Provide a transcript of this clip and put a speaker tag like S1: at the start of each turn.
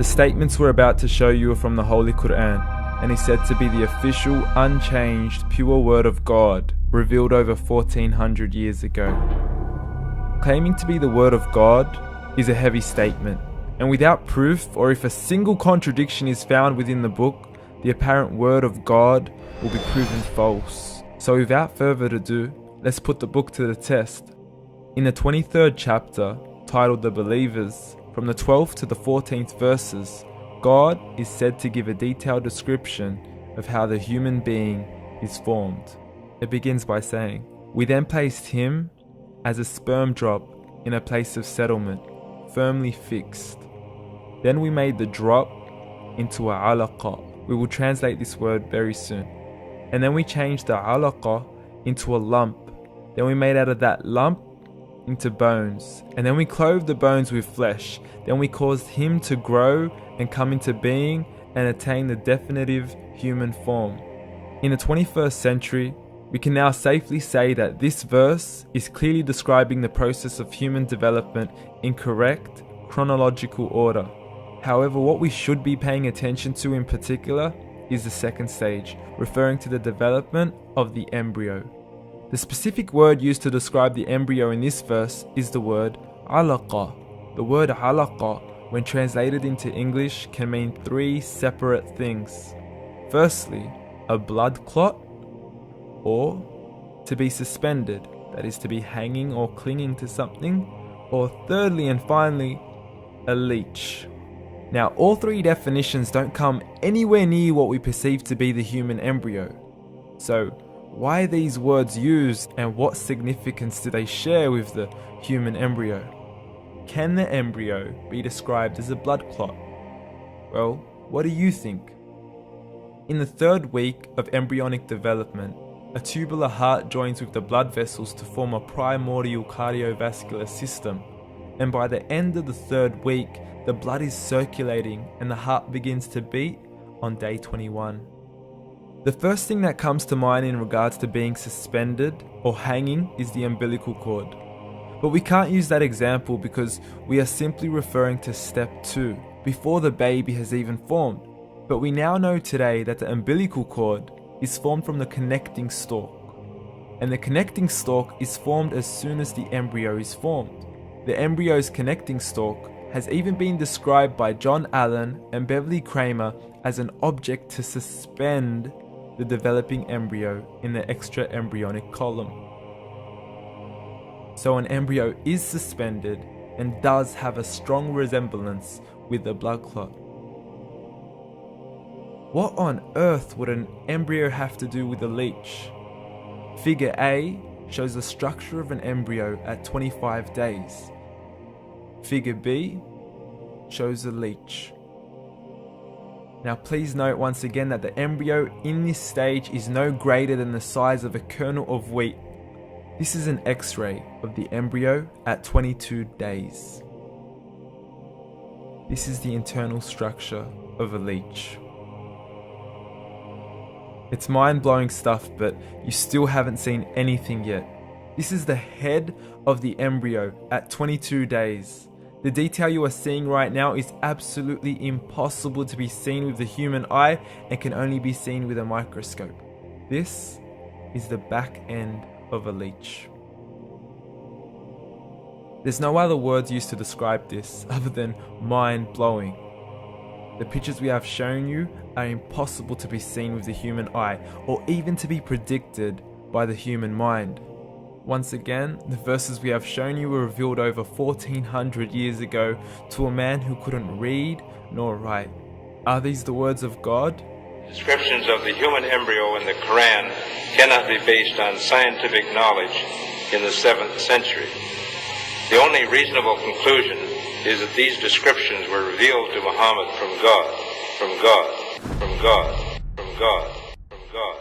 S1: The statements we're about to show you are from the Holy Quran, and is said to be the official, unchanged, pure word of God, revealed over 1400 years ago. Claiming to be the word of God is a heavy statement, and without proof, or if a single contradiction is found within the book, the apparent word of God will be proven false. So without further ado, let's put the book to the test. In the 23rd chapter, titled The Believers, from the 12th to the 14th verses, God is said to give a detailed description of how the human being is formed. It begins by saying, "We then placed him as a sperm drop in a place of settlement, firmly fixed. Then we made the drop into a alaqa." We will translate this word very soon. "And then we changed the alaqa into a lump. Then we made out of that lump into bones. And then we clothed the bones with flesh. Then we caused him to grow and come into being and attain the definitive human form." In the 21st century, we can now safely say that this verse is clearly describing the process of human development in correct chronological order. However, what we should be paying attention to in particular is the second stage, referring to the development of the embryo. The specific word used to describe the embryo in this verse is the word alaqa. The word alaqa, when translated into English, can mean three separate things. Firstly, a blood clot, or to be suspended, that is to be hanging or clinging to something, or thirdly and finally, a leech. Now, all three definitions don't come anywhere near what we perceive to be the human embryo. So, why are these words used, and what significance do they share with the human embryo? Can the embryo be described as a blood clot? Well, what do you think? In the 3rd week of embryonic development, a tubular heart joins with the blood vessels to form a primordial cardiovascular system, and by the end of the 3rd week, the blood is circulating and the heart begins to beat on day 21. The first thing that comes to mind in regards to being suspended or hanging is the umbilical cord. But we can't use that example because we are simply referring to step 2, before the baby has even formed. But we now know today that the umbilical cord is formed from the connecting stalk. And the connecting stalk is formed as soon as the embryo is formed. The embryo's connecting stalk has even been described by John Allen and Beverly Kramer as an object to suspend the developing embryo in the extra-embryonic column. So an embryo is suspended and does have a strong resemblance with the blood clot. What on earth would an embryo have to do with a leech? Figure A shows the structure of an embryo at 25 days. Figure B shows a leech. Now please note once again that the embryo in this stage is no greater than the size of a kernel of wheat. This is an X-ray of the embryo at 22 days. This is the internal structure of a leech. It's mind-blowing stuff, but you still haven't seen anything yet. This is the head of the embryo at 22 days. The detail you are seeing right now is absolutely impossible to be seen with the human eye and can only be seen with a microscope. This is the back end of a leech. There's no other words used to describe this other than mind-blowing. The pictures we have shown you are impossible to be seen with the human eye or even to be predicted by the human mind. Once again, the verses we have shown you were revealed over 1400 years ago to a man who couldn't read nor write. Are these the words of God?
S2: Descriptions of the human embryo in the Quran cannot be based on scientific knowledge in the 7th century. The only reasonable conclusion is that these descriptions were revealed to Muhammad from God, from God, from God, from God, from God.